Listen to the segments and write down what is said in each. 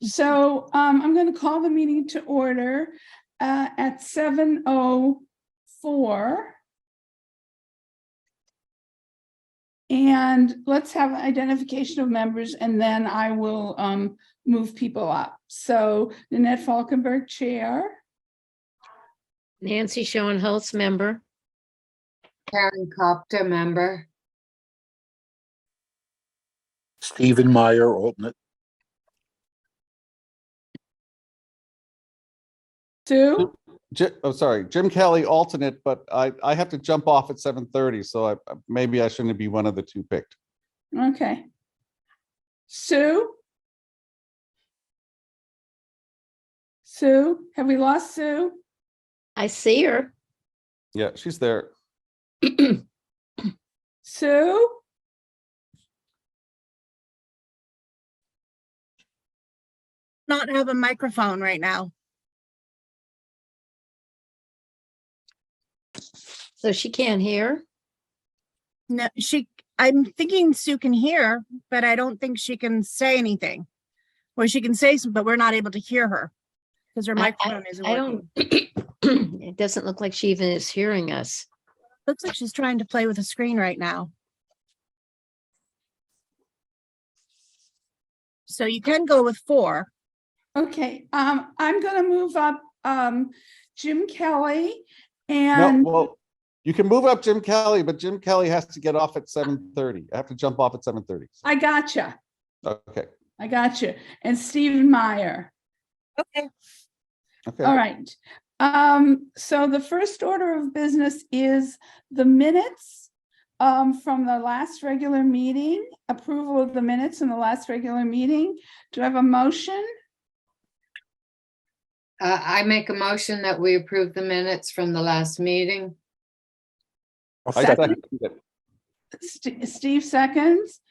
So I'm going to call the meeting to order at 7:04. And let's have identification of members, and then I will move people up. So Nanette Falkenberg, chair. Nancy Schoenholz, member. Karen Copter, member. Stephen Meyer, alternate. Sue? Sorry, Jim Kelly, alternate, but I have to jump off at 7:30, so maybe I shouldn't be one of the two picked. Okay. Sue? Sue? Have we lost Sue? I see her. Yeah, she's there. Sue? Not have a microphone right now. So she can't hear. No, I'm thinking Sue can hear, but I don't think she can say anything. Or she can say something, but we're not able to hear her because her microphone isn't I working. don't, it doesn't look like she even is hearing us. Looks like she's trying to play with a screen right now. So you can go with 4. Okay, I'm going to move up Jim Kelly No, and well, you can move up Jim Kelly, but Jim Kelly has to get off at 7:30. I have to jump off at 7:30. I gotcha. Okay. I gotcha. And Stephen Meyer. Okay. Okay. All right. So the first order of business is the minutes from the last regular meeting, approval of the minutes in the last regular meeting. Do I have a motion? I make a motion that we approve the minutes from the last meeting. I second it. Steve seconds.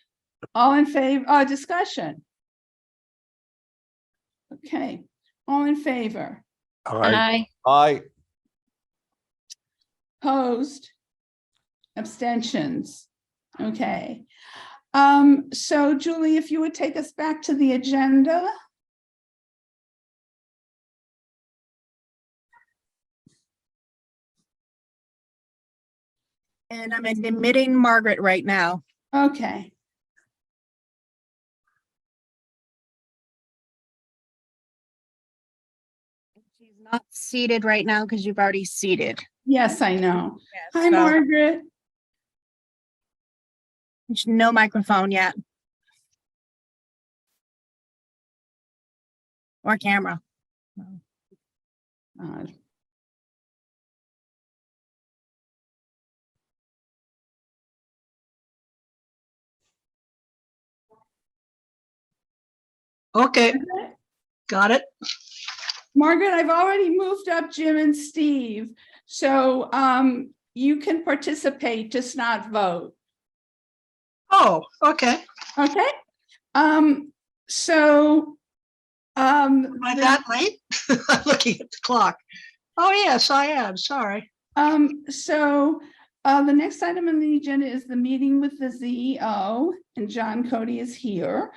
All in favor, discussion. Okay, all in favor, Aye. Aye. opposed, abstentions. Okay. So Julie, if you would take us back to the agenda. And I'm admitting Margaret right now. Okay. She's not seated right now because you've already seated. Yes, I know. Hi, So, Margaret. no microphone yet. Or camera. Okay, got it. Margaret, I've already moved up Jim and Steve, so you can participate, just not vote. Oh, okay. Okay. So Am I that late? I'm looking at the clock. Oh, yes, I am. Sorry. So the next item on the agenda is the meeting with the CEO, and John Cody is here.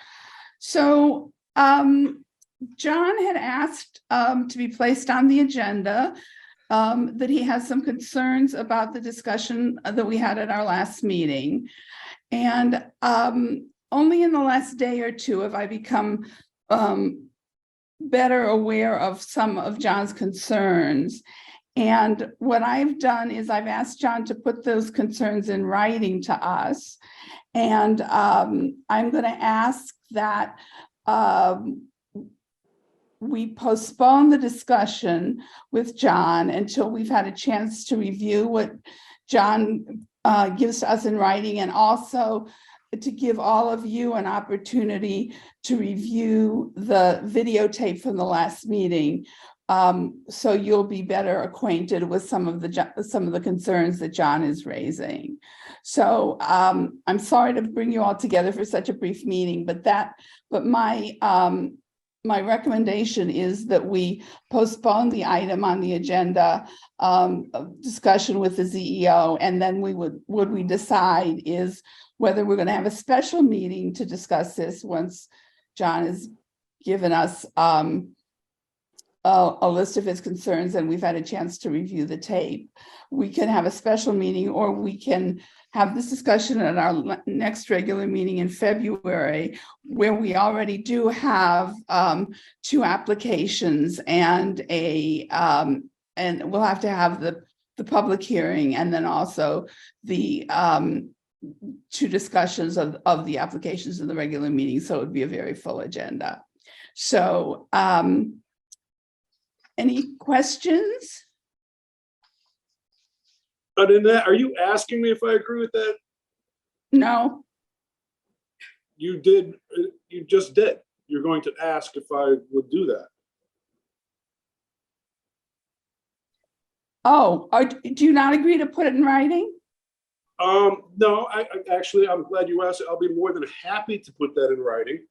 So John had asked to be placed on the agenda, that he has some concerns about the discussion that we had at our last meeting. And only in the last day or two have I become better aware of some of John's concerns. And what I've done is I've asked John to put those concerns in writing to us. And I'm going to ask that we postpone the discussion with John until we've had a chance to review what John gives to us in writing, and also to give all of you an opportunity to review the videotape from the last meeting, so you'll be better acquainted with some of the concerns that John is raising. So I'm sorry to bring you all together for such a brief meeting, but my recommendation is that we postpone the item on the agenda of discussion with the CEO, and then what we decide is whether we're going to have a special meeting to discuss this once John is given us a list of his concerns, and we've had a chance to review the tape. We can have a special meeting, or we can have this discussion at our next regular meeting in February, where we already do have 2 applications and and we'll have to have the public hearing, and then also the 2 discussions of the applications in the regular meeting. So it would be a very full agenda. So any questions? Other than that, are you asking me if I agree with that? No? You did, you just did. You're going to ask if I would do that. Oh, do you not agree to put it in writing? No, I actually, I'm glad you asked. I'll be more than happy to put that in writing.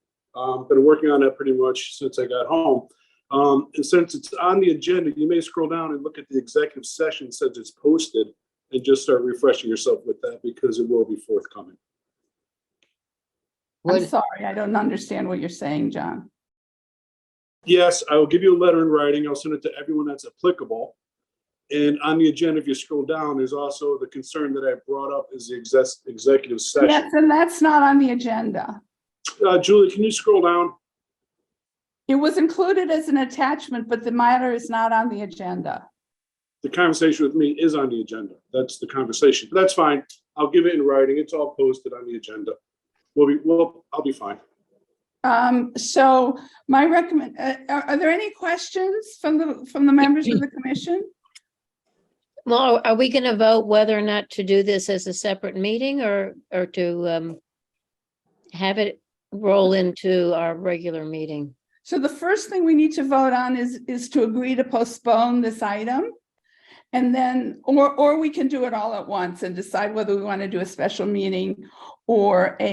Been working on that pretty much since I got home. And since it's on the agenda, you may scroll down and look at the executive session since it's posted, and just start refreshing yourself with that, because it will be forthcoming. I'm Would, sorry, I don't understand what you're saying, John. Yes, I will give you a letter in writing. I'll send it to everyone that's applicable. And on the agenda, if you scroll down, there's also the concern that I brought up is the executive session. Yes, and that's not on the agenda. Julie, can you scroll down? It was included as an attachment, but the matter is not on the agenda. The conversation with me is on the agenda. That's the conversation. But that's fine. I'll give it in writing. It's all posted on the agenda. I'll be fine. So my are there any questions from the members of the commission? Well, are we going to vote whether or not to do this as a separate meeting, or to have it roll into our regular meeting? So the first thing we need to vote on is to agree to postpone this item. And then, or we can do it all at once and decide whether we want to do a special meeting or do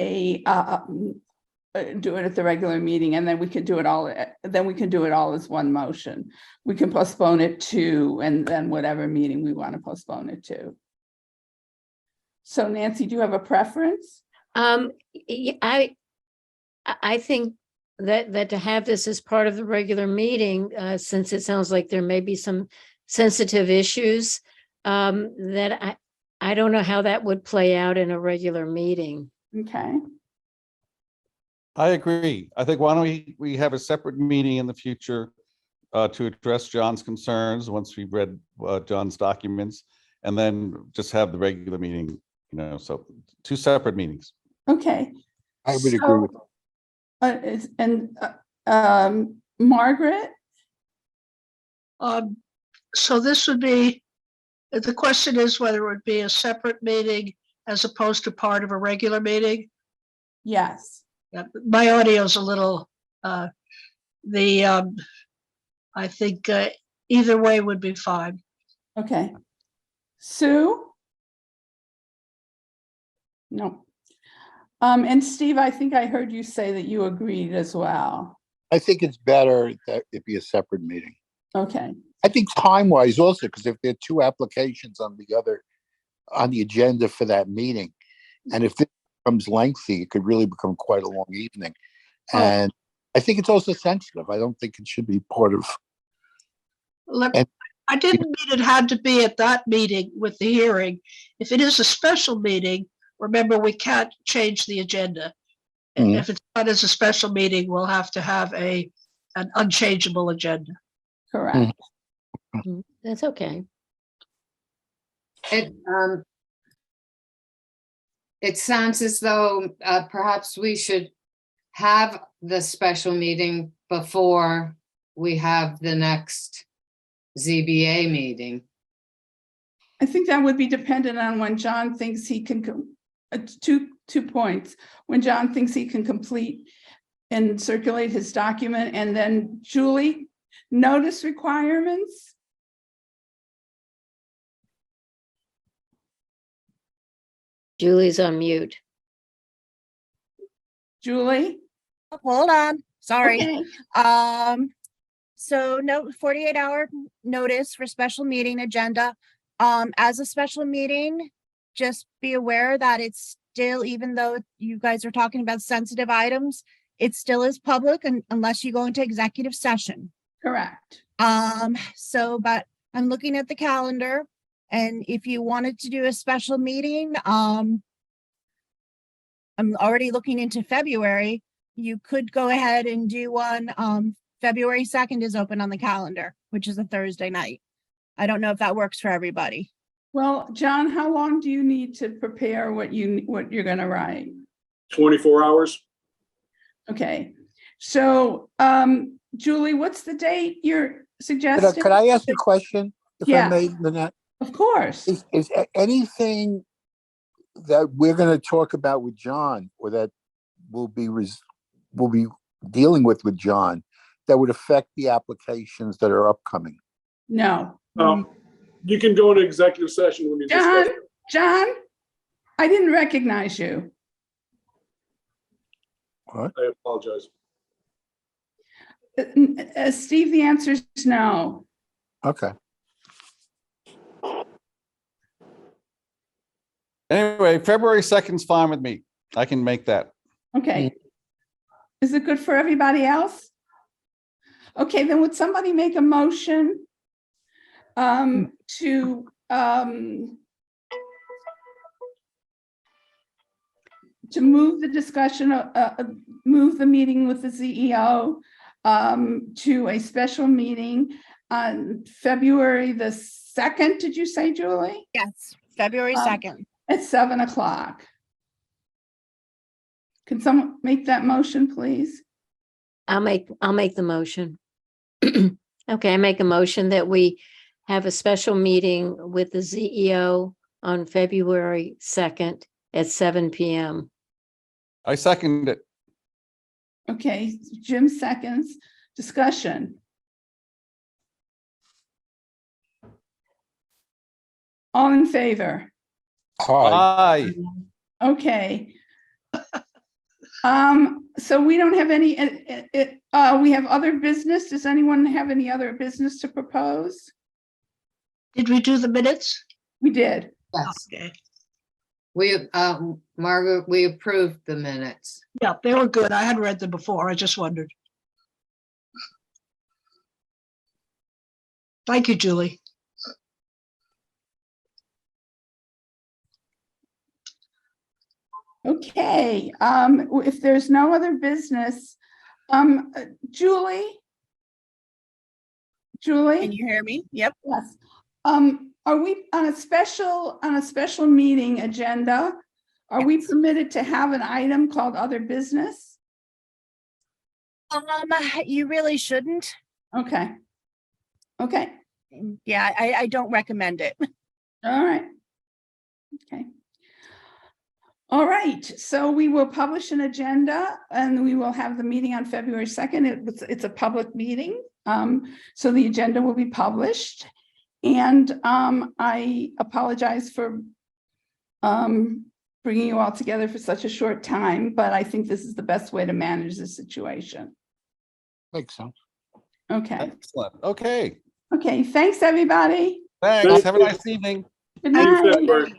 it at the regular meeting, and then we can do it all. Then we can do it all as one motion. We can postpone it to, and then whatever meeting we want to postpone it to. So Nancy, do you have a preference? I think that to have this as part of the regular meeting, since it sounds like there may be some sensitive issues, that I don't know how that would play out in a regular meeting. Okay. I agree. I think why don't we have a separate meeting in the future to address John's concerns once we've read John's documents, and then just have the regular meeting, so 2 separate meetings. Okay. I would agree with Margaret? So this would be, the question is whether it would be a separate meeting as opposed to part of a regular meeting. Yes. Yeah, my audio's a little, I think either way would be fine. Okay. Sue? No. And Steve, I think I heard you say that you agreed as well. I think it's better that it be a separate meeting. Okay. I think time-wise also, because if there are 2 applications on the agenda for that meeting, and if this becomes lengthy, it could really become quite a long evening. And I think it's also sensitive. I don't think it should be part of. I didn't mean it had to be at that meeting with the hearing. If it is a special meeting, remember, we can't change the agenda. And if it's not as a special meeting, we'll have to have an unchangeable agenda. Correct. That's okay. it sounds as though perhaps we should have the special meeting before we have the next ZBA meeting. I think that would be dependent on when John thinks he can, 2 points. When John thinks he can complete and circulate his document, and then Julie, notice requirements. Julie's on mute. Julie? Hold on, sorry. Okay. So no 48-hour notice for special meeting agenda. As a special meeting, just be aware that it's still, even though you guys are talking about sensitive items, It still is public unless you go into executive session. Correct. But I'm looking at the calendar, and if you wanted to do a special meeting, I'm already looking into February. You could go ahead and do one. February 2nd is open on the calendar, which is a Thursday night. I don't know if that works for everybody. Well, John, how long do you need to prepare what you're gonna write? 24 hours. Okay, so, Julie, what's the date you're Could suggesting? I ask a question, if I Yeah. may, Lynette? Of course. Is anything that we're gonna talk about with John, or that we'll be dealing with John, that would affect the applications that are upcoming? No. You can go into executive session when you discuss. John, I didn't recognize you. I apologize. Steve, the answer is no. Okay. Anyway, February 2nd is fine with me. I can make that. Okay. Is it good for everybody else? Okay, then would somebody make a motion to move the discussion, move the meeting with the CEO to a special meeting on February the 2nd, did you say, Julie? Yes, February 2nd. At 7 o'clock. Can someone make that motion, please? I'll make the motion. Okay, I make a motion that we have a special meeting with the CEO on February 2nd at 7 PM. I second it. Okay, Jim seconds. Discussion. All in favor? Hi. Aye. Okay. So we don't have any, we have other business. Does anyone have any other business to propose? Did we do the minutes? We did. Yes, Okay. Margaret, we approved the minutes. Yeah, they were good. I had read them before. I just wondered. Thank you, Julie. Okay, if there's no other business, Julie? Can Julie? you hear me? Yep. Yes. Are we on a special meeting agenda? Are we permitted to have an item called other business? You really shouldn't. Okay. Okay, Yeah, I don't recommend it. all right. Okay. All right, so we will publish an agenda and we will have the meeting on February 2nd. It's a public meeting. So the agenda will be published. And I apologize for bringing you all together for such a short time, but I think this is the best way to manage the situation. Makes sense. Okay. Excellent. Okay. Okay, thanks, everybody. Thanks. Have a nice evening. Good See you night. February.